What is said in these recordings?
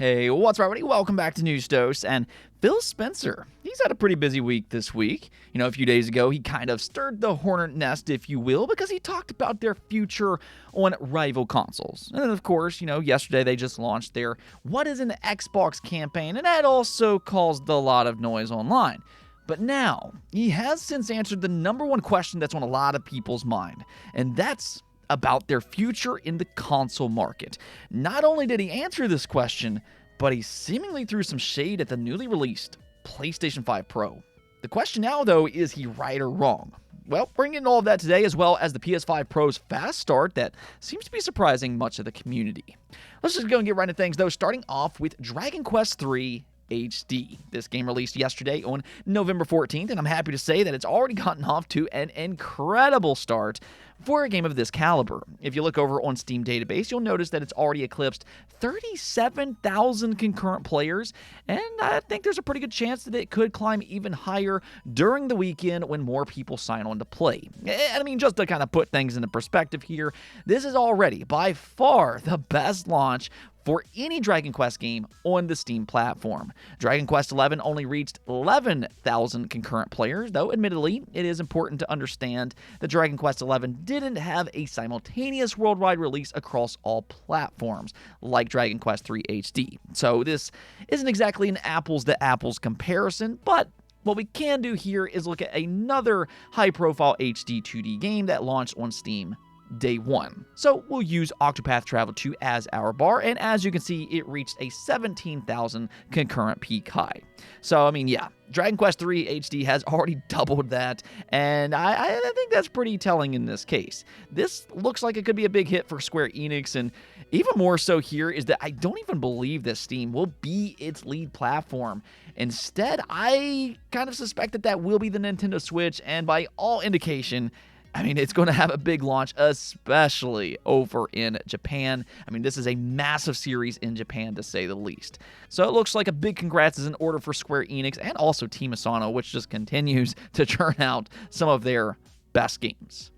Hey, what's up, everybody? Welcome back to News Dose. And Phil Spencer, he's had a pretty busy week this week. A few days ago, he kind of stirred the hornet nest, if you will, because he talked about their future on rival consoles. And of course, yesterday they just launched their What is an Xbox campaign, and that also caused a lot of noise online. But now, he has since answered the number one question that's on a lot of people's mind, and that's about their future in the console market. Not only did he answer this question, but he seemingly threw some shade at the newly released PlayStation 5 Pro. The question now, though, is he right or wrong? Well, bringing in all of that today, as well as the PS5 Pro's Fast Start that seems to be surprising much of the community. Let's just go and get right into things, though, starting off with Dragon Quest III HD. This game released yesterday on November 14th, and I'm happy to say that it's already gotten off to an incredible start for a game of this caliber. If you look over on Steam database, you'll notice that it's already eclipsed 37,000 concurrent players, and I think there's a pretty good chance that it could climb even higher during the weekend when more people sign on to play. I mean, just to kind of put things into perspective here, this is already by far the best launch for any Dragon Quest game on the Steam platform. Dragon Quest XI only reached 11,000 concurrent players, though admittedly, it is important to understand that Dragon Quest XI didn't have a simultaneous worldwide release across all platforms, like Dragon Quest III HD. So this isn't exactly an apples-to-apples comparison, but what we can do here is look at another high-profile HD 2D game that launched on Steam day one. So we'll use Octopath Traveler 2 as our bar, and as you can see, it reached a 17,000 concurrent peak high. So, I mean, yeah, Dragon Quest III HD has already doubled that, and I think that's pretty telling in this case. This looks like it could be a big hit for Square Enix, and even more so here is that I don't even believe that Steam will be its lead platform. Instead, I kind of suspect that will be the Nintendo Switch, and by all indication, I mean, it's going to have a big launch, especially over in Japan. I mean, this is a massive series in Japan, to say the least. So it looks like a big congrats is in order for Square Enix and also Team Asano, which just continues to churn out some of their best games.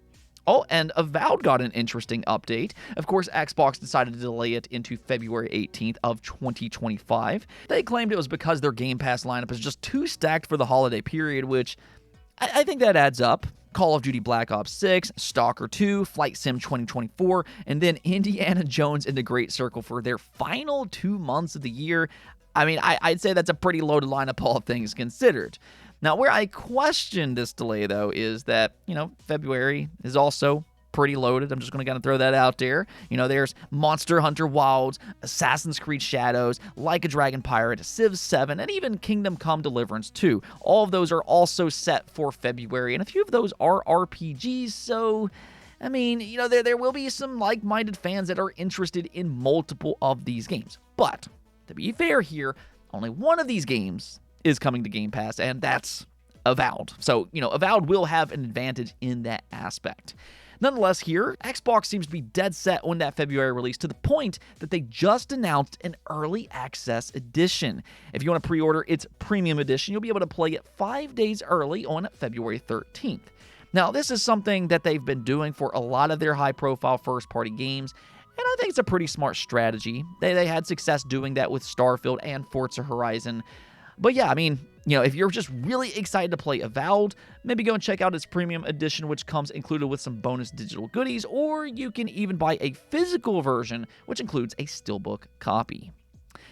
Oh, and Avowed got an interesting update. Of course, Xbox decided to delay it into February 18th of 2025. They claimed it was because their Game Pass lineup is just too stacked for the holiday period, which I think that adds up. Call of Duty Black Ops 6, Stalker 2, Flight Sim 2024, and then Indiana Jones in the Great Circle for their final 2 months of the year. I mean, I'd say that's a pretty loaded lineup, all things considered. Now, where I question this delay, though, is that, February is also pretty loaded. I'm just going to kind of throw that out there. There's Monster Hunter Wilds, Assassin's Creed Shadows, Like a Dragon Pirate, Civ 7, and even Kingdom Come Deliverance 2. All of those are also set for February, and a few of those are RPGs, so I mean, there will be some like-minded fans that are interested in multiple of these games. But, to be fair here, only one of these games is coming to Game Pass, and that's Avowed. So, Avowed will have an advantage in that aspect. Nonetheless, here, Xbox seems to be dead set on that February release to the point that they just announced an early access edition. If you want to pre-order its premium edition, you'll be able to play it 5 days early on February 13th. Now, this is something that they've been doing for a lot of their high-profile first-party games, and I think it's a pretty smart strategy. They had success doing that with Starfield and Forza Horizon. But yeah, I mean, if you're just really excited to play Avowed, maybe go and check out its premium edition, which comes included with some bonus digital goodies, or you can even buy a physical version, which includes a steelbook copy.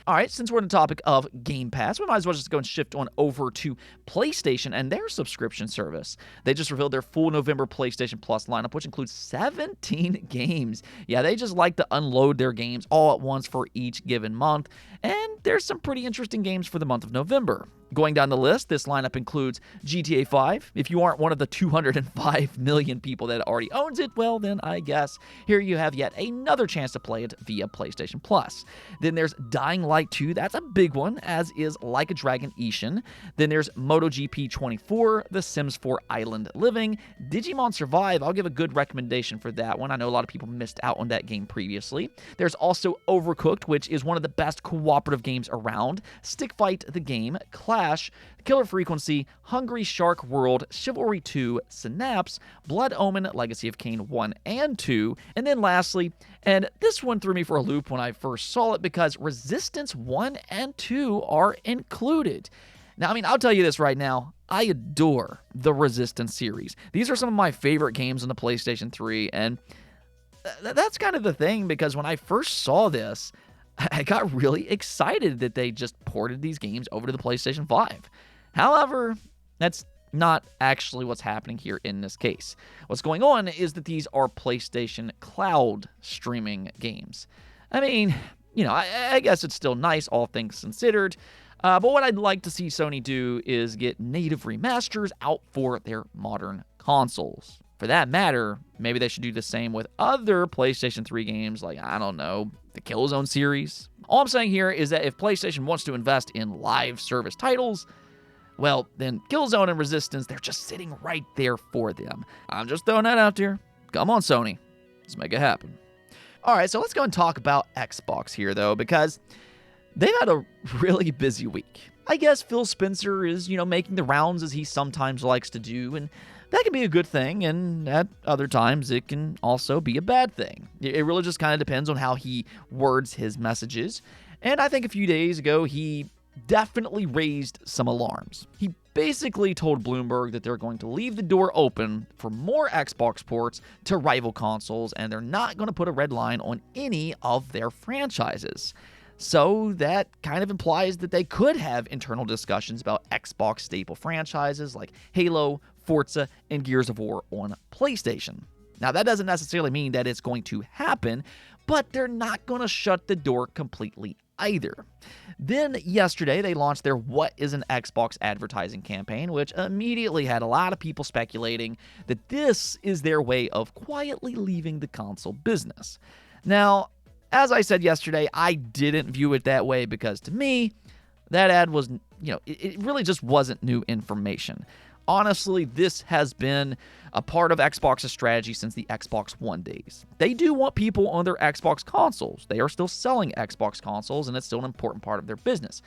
All right, since we're on the topic of Game Pass, we might as well just go and shift on over to PlayStation and their subscription service. They just revealed their full November PlayStation Plus lineup, which includes 17 games. Yeah, they just like to unload their games all at once for each given month, and there's some pretty interesting games for the month of November. Going down the list, this lineup includes GTA 5. If you aren't one of the 205 million people that already owns it, well, then I guess here you have yet another chance to play it via PlayStation Plus. Then there's Dying Light 2. That's a big one, as is Like a Dragon Ishin. Then there's MotoGP 24, The Sims 4 Island Living, Digimon Survive. I'll give a good recommendation for that one. I know a lot of people missed out on that game previously. There's also Overcooked, which is one of the best cooperative games around. Stick Fight the Game, Clash, Clash, Killer Frequency, Hungry Shark World, Chivalry 2, Synapse, Blood Omen, Legacy of Kain 1 and 2, and then lastly, and this one threw me for a loop when I first saw it because Resistance 1 and 2 are included. Now, I mean, I'll tell you this right now. I adore the Resistance series. These are some of my favorite games on the PlayStation 3, and that's kind of the thing, because when I first saw this, I got really excited that they just ported these games over to the PlayStation 5. However, that's not actually what's happening here in this case. What's going on is that these are PlayStation Cloud streaming games. I mean, you know, I guess it's still nice, all things considered. But what I'd like to see Sony do is get native remasters out for their modern consoles. For that matter, maybe they should do the same with other PlayStation 3 games like, I don't know, the Killzone series. All I'm saying here is that if PlayStation wants to invest in live service titles, well, then Killzone and Resistance, they're just sitting right there for them. I'm just throwing that out there. Come on, Sony. Let's make it happen. All right, so let's go and talk about Xbox here, though, because they've had a really busy week. I guess Phil Spencer is, making the rounds as he sometimes likes to do, and that can be a good thing, and at other times it can also be a bad thing. It really just kind of depends on how he words his messages, and I think a few days ago he definitely raised some alarms. He basically told Bloomberg that they're going to leave the door open for more Xbox ports to rival consoles, and they're not going to put a red line on any of their franchises. So that kind of implies that they could have internal discussions about Xbox staple franchises like Halo, Forza, and Gears of War on PlayStation. Now, that doesn't necessarily mean that it's going to happen, but they're not going to shut the door completely either. Then yesterday, they launched their What is an Xbox advertising campaign, which immediately had a lot of people speculating that this is their way of quietly leaving the console business. Now, as I said yesterday, I didn't view it that way because to me, that ad was, it really just wasn't new information. Honestly, this has been a part of Xbox's strategy since the Xbox One days. They do want people on their Xbox consoles. They are still selling Xbox consoles, and it's still an important part of their business.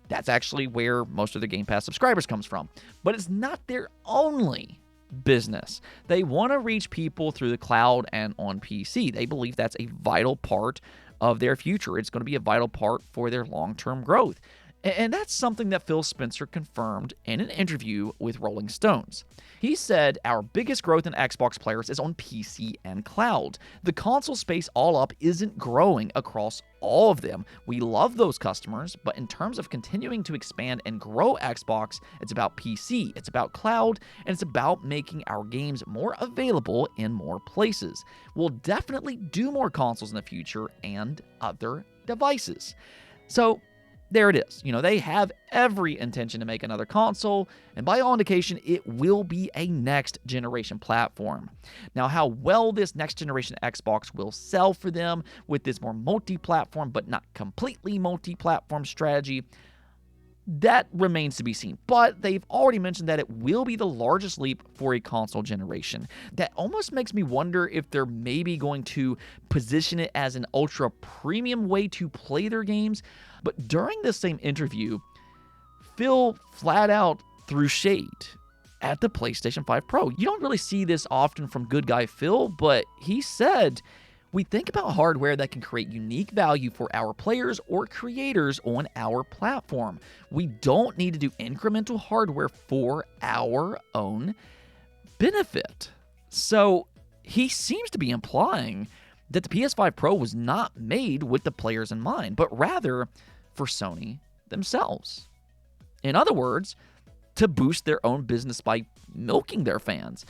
That's actually where most of their Game Pass subscribers comes from. But it's not their only business. They want to reach people through the cloud and on PC. They believe that's a vital part of their future. It's going to be a vital part for their long-term growth. And that's something that Phil Spencer confirmed in an interview with Rolling Stones. He said, "Our biggest growth in Xbox players is on PC and cloud. The console space all up isn't growing across all of them. We love those customers, but in terms of continuing to expand and grow Xbox, it's about PC, it's about cloud, and it's about making our games more available in more places. We'll definitely do more consoles in the future and other devices." So, there it is. They have every intention to make another console, and by all indication, it will be a next-generation platform. Now, how well this next-generation Xbox will sell for them with this more multi-platform, but not completely multi-platform strategy, that remains to be seen. But they've already mentioned that it will be the largest leap for a console generation. That almost makes me wonder if they're maybe going to position it as an ultra-premium way to play their games. But during this same interview, Phil flat out threw shade at the PlayStation 5 Pro. You don't really see this often from good guy Phil, but he said, "We think about hardware that can create unique value for our players or creators on our platform. We don't need to do incremental hardware for our own benefit." So he seems to be implying that the PS5 Pro was not made with the players in mind, but rather for Sony themselves. In other words, to boost their own business by milking their fans.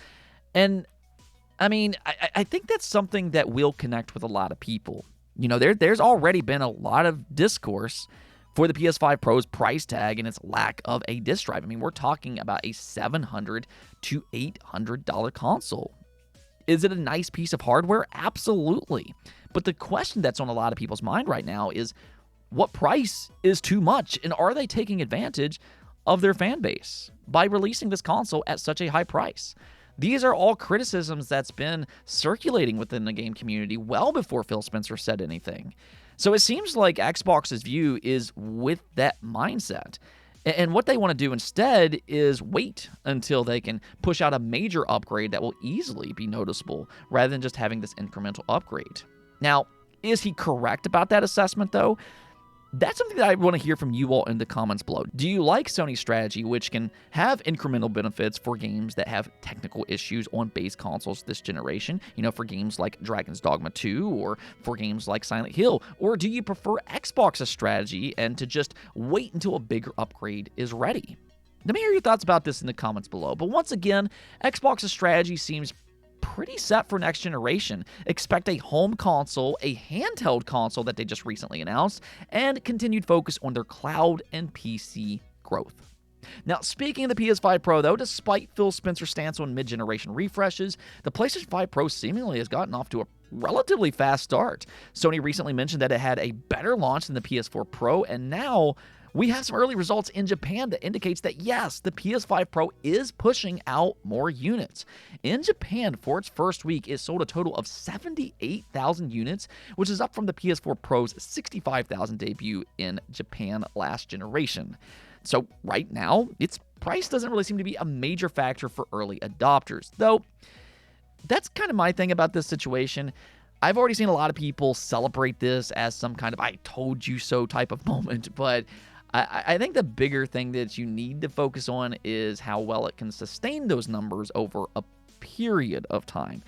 And I mean, I think that's something that will connect with a lot of people. There's already been a lot of discourse for the PS5 Pro's price tag and its lack of a disk drive. I mean, we're talking about a $700 to $800 console. Is it a nice piece of hardware? Absolutely. But the question that's on a lot of people's mind right now is, what price is too much? And are they taking advantage of their fan base by releasing this console at such a high price? These are all criticisms that's been circulating within the game community well before Phil Spencer said anything. So it seems like Xbox's view is with that mindset. And what they want to do instead is wait until they can push out a major upgrade that will easily be noticeable rather than just having this incremental upgrade. Now, is he correct about that assessment, though? That's something that I want to hear from you all in the comments below. Do you like Sony's strategy, which can have incremental benefits for games that have technical issues on base consoles this generation? For games like Dragon's Dogma 2 or for games like Silent Hill? Or do you prefer Xbox's strategy and to just wait until a bigger upgrade is ready? Let me hear your thoughts about this in the comments below. But once again, Xbox's strategy seems pretty set for next generation. Expect a home console, a handheld console that they just recently announced, and continued focus on their cloud and PC growth. Now, speaking of the PS5 Pro, though, despite Phil Spencer's stance on mid-generation refreshes, the PlayStation 5 Pro seemingly has gotten off to a relatively fast start. Sony recently mentioned that it had a better launch than the PS4 Pro, and now we have some early results in Japan that indicates that, yes, the PS5 Pro is pushing out more units. In Japan, for its first week, it sold a total of 78,000 units, which is up from the PS4 Pro's 65,000 debut in Japan last generation. So right now, its price doesn't really seem to be a major factor for early adopters, though that's kind of my thing about this situation. I've already seen a lot of people celebrate this as some kind of I told you so type of moment, but I think the bigger thing that you need to focus on is how well it can sustain those numbers over a period of time.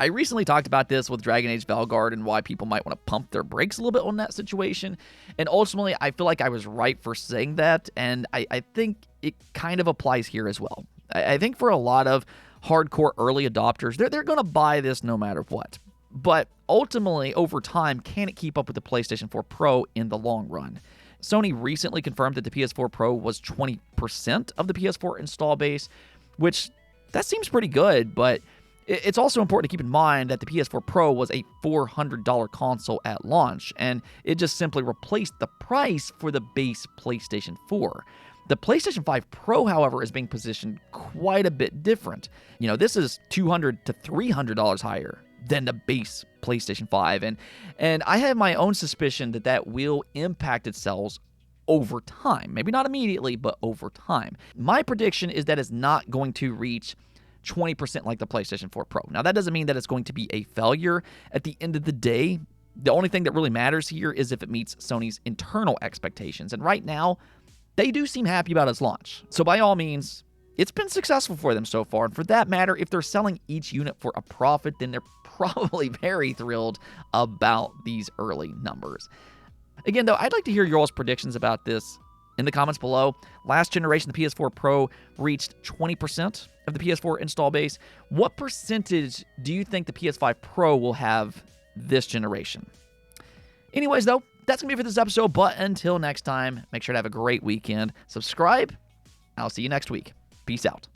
I recently talked about this with Dragon Age Valgard and why people might want to pump their brakes a little bit on that situation. And ultimately, I feel like I was right for saying that, and I think it kind of applies here as well. I think for a lot of hardcore early adopters, they're going to buy this no matter what. But ultimately, over time, can it keep up with the PlayStation 4 Pro in the long run? Sony recently confirmed that the PS4 Pro was 20% of the PS4 install base, which that seems pretty good, but it's also important to keep in mind that the PS4 Pro was a $400 console at launch, and it just simply replaced the price for the base PlayStation 4. The PlayStation 5 Pro, however, is being positioned quite a bit different. This is $200 to $300 higher than the base PlayStation 5, and I have my own suspicion that will impact its sales over time. Maybe not immediately, but over time. My prediction is that it's not going to reach 20% like the PlayStation 4 Pro. Now, that doesn't mean that it's going to be a failure. At the end of the day, the only thing that really matters here is if it meets Sony's internal expectations, and right now, they do seem happy about its launch. So by all means, it's been successful for them so far, and for that matter, if they're selling each unit for a profit, then they're probably very thrilled about these early numbers. Again, though, I'd like to hear your all's predictions about this in the comments below. Last generation, the PS4 Pro reached 20% of the PS4 install base. What percentage do you think the PS5 Pro will have this generation? Anyways, though, that's going to be it for this episode, but until next time, make sure to have a great weekend. Subscribe. I'll see you next week. Peace out.